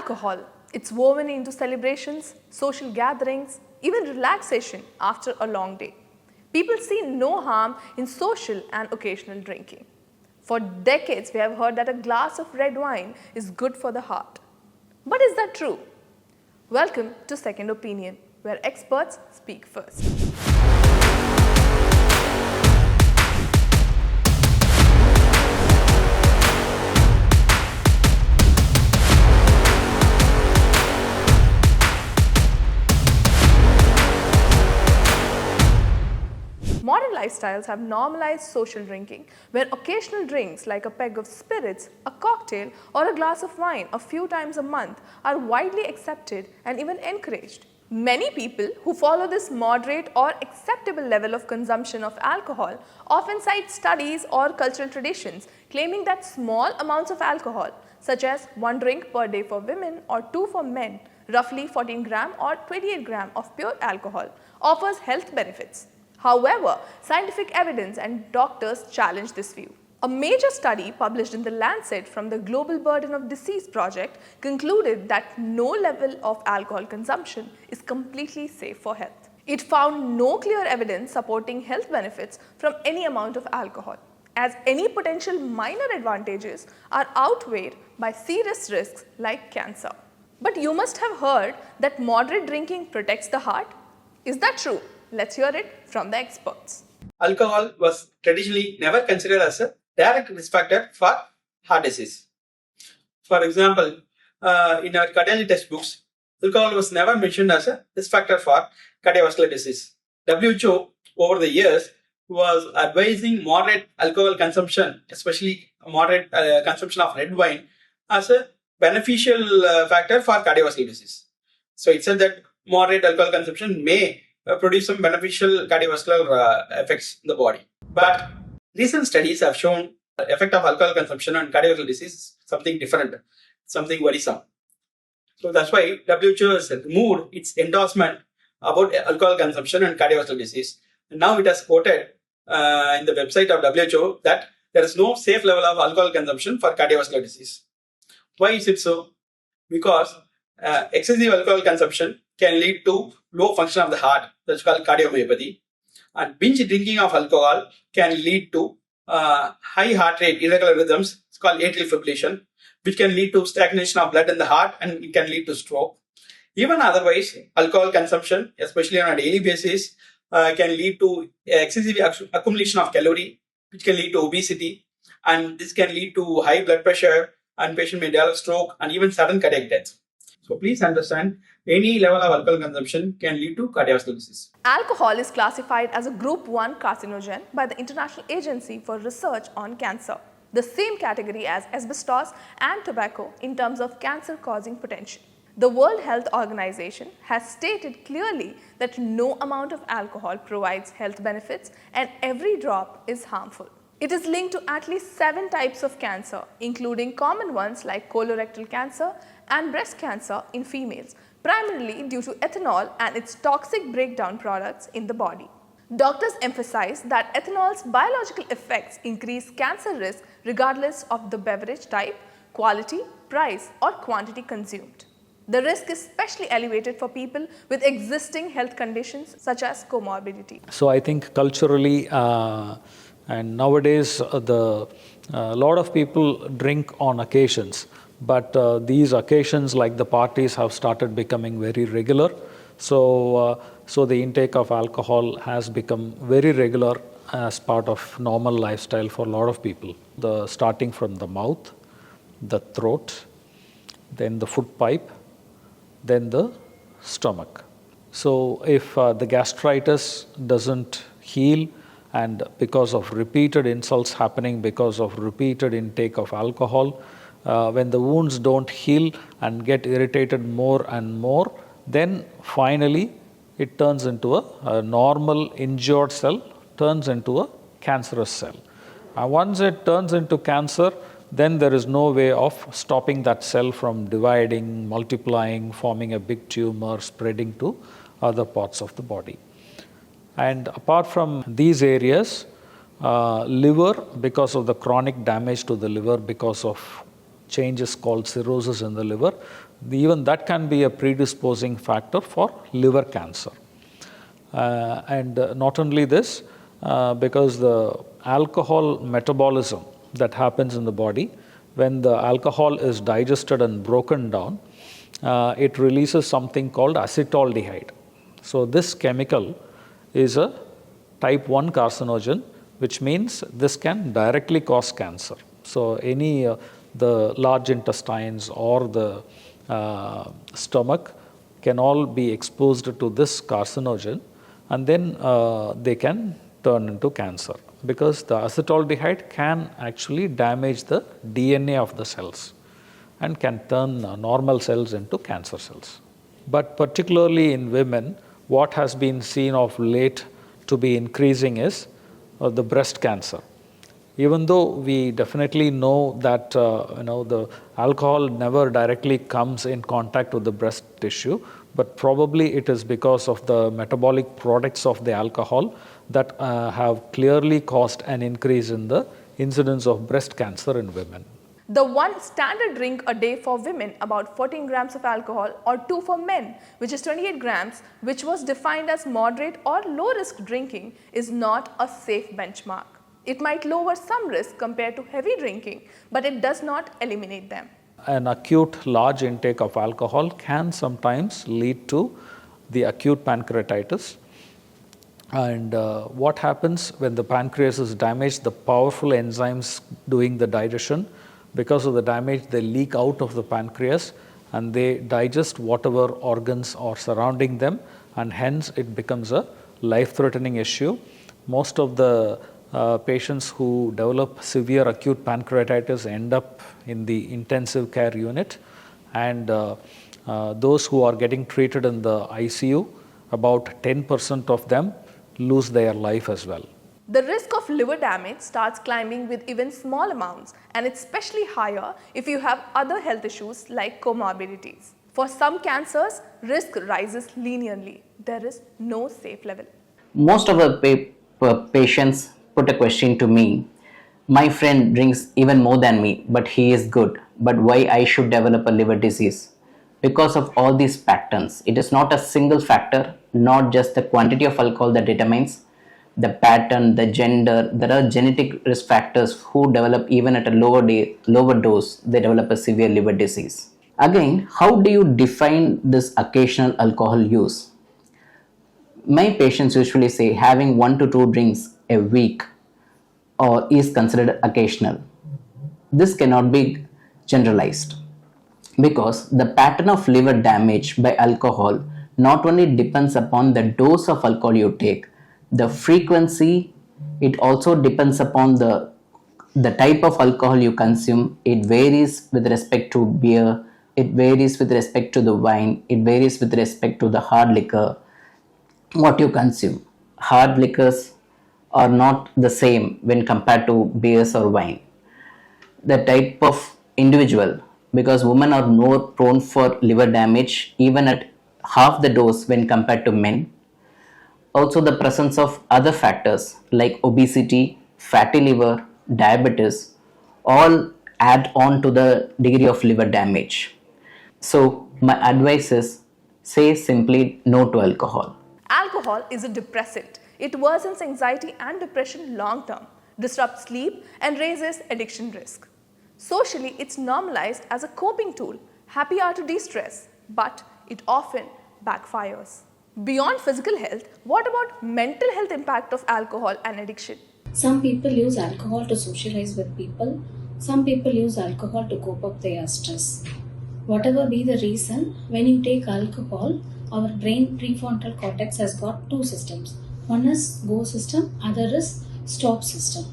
Alcohol, it's woven into celebrations, social gatherings, even relaxation after a long day. People see no harm in social and occasional drinking. For decades, we have heard that a glass of red wine is good for the heart. But is that true? Welcome to Second Opinion, where experts speak first. Modern lifestyles have normalized social drinking, where occasional drinks like a peg of spirits, a cocktail, or a glass of wine a few times a month are widely accepted and even encouraged. Many people who follow this moderate or acceptable level of consumption of alcohol often cite studies or cultural traditions claiming that small amounts of alcohol, such as 1 drink per day for women or 2 for men, roughly 14 gram or 28 gram of pure alcohol, offers health benefits. However, scientific evidence and doctors challenge this view. A major study published in the Lancet from the Global Burden of Disease project concluded that no level of alcohol consumption is completely safe for health. It found no clear evidence supporting health benefits from any amount of alcohol, as any potential minor advantages are outweighed by serious risks like cancer. But you must have heard that moderate drinking protects the heart. Is that true? Let's hear it from the experts. Alcohol was traditionally never considered as a direct risk factor for heart disease. For example, in our cardiology textbooks, alcohol was never mentioned as a risk factor for cardiovascular disease. WHO over the years was advising moderate alcohol consumption, especially moderate consumption of red wine, as a beneficial factor for cardiovascular disease. So it said that moderate alcohol consumption may produce some beneficial cardiovascular effects in the body. But recent studies have shown the effect of alcohol consumption on cardiovascular disease is something different, something worrisome. So that's why WHO has removed its endorsement about alcohol consumption and cardiovascular disease. And now it has quoted in the website of WHO that there is no safe level of alcohol consumption for cardiovascular disease. Why is it so? Because excessive alcohol consumption can lead to low function of the heart, that's called cardiomyopathy. And binge drinking of alcohol can lead to high heart rate, irregular rhythms, it's called atrial fibrillation, which can lead to stagnation of blood in the heart and it can lead to stroke. Even otherwise, alcohol consumption, especially on a daily basis, can lead to excessive accumulation of calorie, which can lead to obesity, and this can lead to high blood pressure, and patient may develop stroke and even sudden cardiac death. So please understand, any level of alcohol consumption can lead to cardiovascular disease. Alcohol is classified as a Group 1 carcinogen by the International Agency for Research on Cancer, the same category as asbestos and tobacco in terms of cancer-causing potential. The World Health Organization has stated clearly that no amount of alcohol provides health benefits and every drop is harmful. It is linked to at least 7 types of cancer, including common ones like colorectal cancer and breast cancer in females, primarily due to ethanol and its toxic breakdown products in the body. Doctors emphasize that ethanol's biological effects increase cancer risk regardless of the beverage type, quality, price, or quantity consumed. The risk is especially elevated for people with existing health conditions such as comorbidity. So I think culturally and nowadays a lot of people drink on occasions, but these occasions like the parties have started becoming very regular. So the intake of alcohol has become very regular as part of normal lifestyle for a lot of people. Starting from the mouth, the throat, then the food pipe, then the stomach. So if the gastritis doesn't heal, and because of repeated insults happening because of repeated intake of alcohol, when the wounds don't heal and get irritated more and more, then finally it turns into a normal injured cell, turns into a cancerous cell. And once it turns into cancer, then there is no way of stopping that cell from dividing, multiplying, forming a big tumor, spreading to other parts of the body. And apart from these areas, liver, because of the chronic damage to the liver, because of changes called cirrhosis in the liver, Even that can be a predisposing factor for liver cancer. And not only this, because the alcohol metabolism that happens in the body, when the alcohol is digested and broken down, it releases something called acetaldehyde. So this chemical is a type 1 carcinogen, which means this can directly cause cancer. So any the large intestines or the stomach can all be exposed to this carcinogen, and then they can turn into cancer, because the acetaldehyde can actually damage the DNA of the cells and can turn normal cells into cancer cells. But particularly in women, what has been seen of late to be increasing is the breast cancer. Even though we definitely know that the alcohol never directly comes in contact with the breast tissue, but probably it is because of the metabolic products of the alcohol that have clearly caused an increase in the incidence of breast cancer in women. The one standard drink a day for women, about 14 grams of alcohol, or 2 for men, which is 28 grams, which was defined as moderate or low risk drinking, is not a safe benchmark. It might lower some risk compared to heavy drinking, but it does not eliminate them. An acute large intake of alcohol can sometimes lead to the acute pancreatitis. And what happens when the pancreas is damaged? The powerful enzymes doing the digestion, because of the damage, they leak out of the pancreas and they digest whatever organs are surrounding them, and hence it becomes a life-threatening issue. Most of the patients who develop severe acute pancreatitis end up in the intensive care unit, and those who are getting treated in the ICU, about 10% of them lose their life as well. The risk of liver damage starts climbing with even small amounts, and it's especially higher if you have other health issues like comorbidities. For some cancers, risk rises linearly. There is no safe level. Most of the patients put a question to me. My friend drinks even more than me, but he is good. But why I should develop a liver disease? Because of all these patterns. It is not a single factor, not just the quantity of alcohol that determines the pattern, the gender. There are genetic risk factors who develop even at a lower dose, they develop a severe liver disease. Again, how do you define this occasional alcohol use? My patients usually say having 1 to 2 drinks a week or is considered occasional. This cannot be generalized, because the pattern of liver damage by alcohol not only depends upon the dose of alcohol you take, the frequency, it also depends upon the type of alcohol you consume. It varies with respect to beer, it varies with respect to the wine, it varies with respect to the hard liquor, what you consume. Hard liquors are not the same when compared to beers or wine. The type of individual, because women are more prone for liver damage even at half the dose when compared to men. Also the presence of other factors like obesity, fatty liver, diabetes, all add on to the degree of liver damage. So my advice is, say simply no to alcohol. Alcohol is a depressant. It worsens anxiety and depression long term, disrupts sleep, and raises addiction risk. Socially, it's normalized as a coping tool, happy hour to de-stress, but it often backfires. Beyond physical health, what about mental health impact of alcohol and addiction? Some people use alcohol to socialize with people. Some people use alcohol to cope up their stress. Whatever be the reason, when you take alcohol, our brain prefrontal cortex has got 2 systems. One is go system, other is stop system.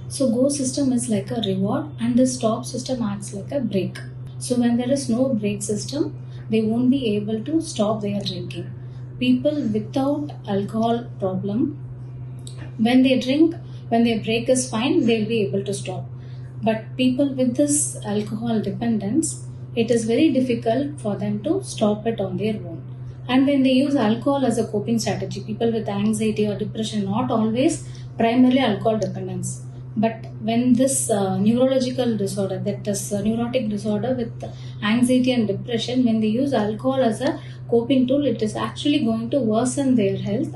So go system is like a reward and the stop system acts like a brake. So when there is no brake system, they won't be able to stop their drinking. People without alcohol problem, when they drink, when their brake is fine, they'll be able to stop. But people with this alcohol dependence, it is very difficult for them to stop it on their own. And when they use alcohol as a coping strategy, people with anxiety or depression, not always primarily alcohol dependence. But when this neurological disorder, that is neurotic disorder with anxiety and depression, when they use alcohol as a coping tool, it is actually going to worsen their health,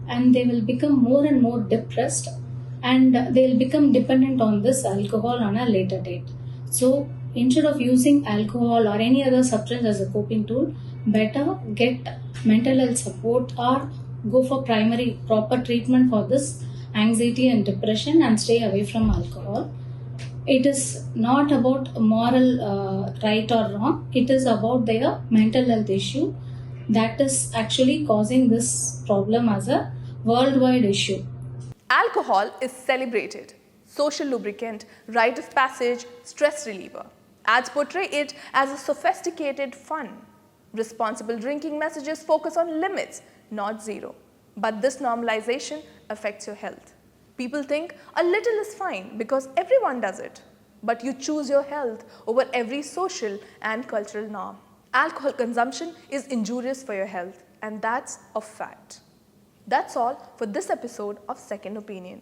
and they will become more and more depressed, and they'll become dependent on this alcohol on a later date. So instead of using alcohol or any other substance as a coping tool, better get mental health support or go for primary proper treatment for this anxiety and depression and stay away from alcohol. It is not about moral right or wrong, it is about their mental health issue that is actually causing this problem as a worldwide issue. Alcohol is celebrated, social lubricant, rite of passage, stress reliever. Ads portray it as a sophisticated fun. Responsible drinking messages focus on limits, not zero. But this normalization affects your health. People think a little is fine because everyone does it. But you choose your health over every social and cultural norm. Alcohol consumption is injurious for your health, and that's a fact. That's all for this episode of Second Opinion.